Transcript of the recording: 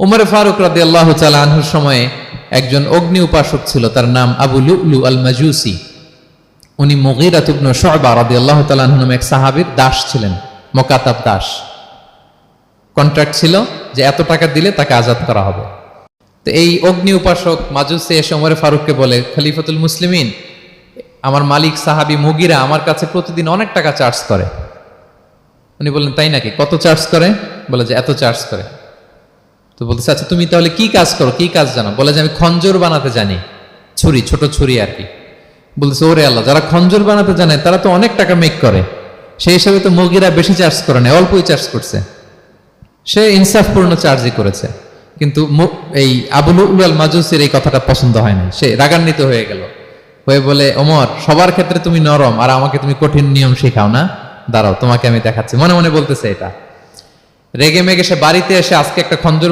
উমর ফারুক রাদিয়াল্লাহু তাআলা আনহুর সময়ে একজন অগ্নি উপাসক ছিল, তার নাম আবু লুলু আল মাজুসি। উনি মুগীরা ইবনে শুআবা রাদিয়াল্লাহু তাআলা আনহু নামে এক সাহাবীর দাস ছিলেন, মুকাতাব দাস। কন্ট্রাক্ট ছিল যে এত টাকা দিলে তাকে আজাদ করা হবে। তো এই অগ্নি উপাসক মাজুসি এসে উমর ফারুককে বলে, খলিফাতুল মুসলিমিন, আমার মালিক সাহাবী মুগীরা আমার কাছে প্রতিদিন অনেক টাকা চার্জ করে। উনি বললেন, তাই নাকি? কত চার্জ করে? বলে যে এত চার্জ করে। তো বলতেছে, আচ্ছা তুমি তাহলে কি কাজ করো, কি কাজ জানো? বলে যে আমি খঞ্জর বানাতে জানি, ছুরি, ছোট ছুরি আর কি। বলতেছে, ওরে আল্লাহ, যারা খঞ্জর বানাতে জানে তারা তো অনেক টাকা মেক করে, সেই হিসাবে তো মুগীরা বেশি চার্জ করে না, অল্পই চার্জ করছে। সে ইনসাফপূর্ণ চার্জই করেছে। কিন্তু এই আবু লুলু আল মাজুসির এই কথাটা পছন্দ হয় না, সে রাগান্বিত হয়ে গেল, হয়ে বলে, ওমর, সবার ক্ষেত্রে তুমি নরম আর আমাকে তুমি কঠিন নিয়ম শেখাও না, দাঁড়াও তোমাকে আমি দেখাচ্ছি। মনে মনে বলতেছে এটা। রেগে মেগে সে বাড়িতে এসে আজকে একটা খঞ্জর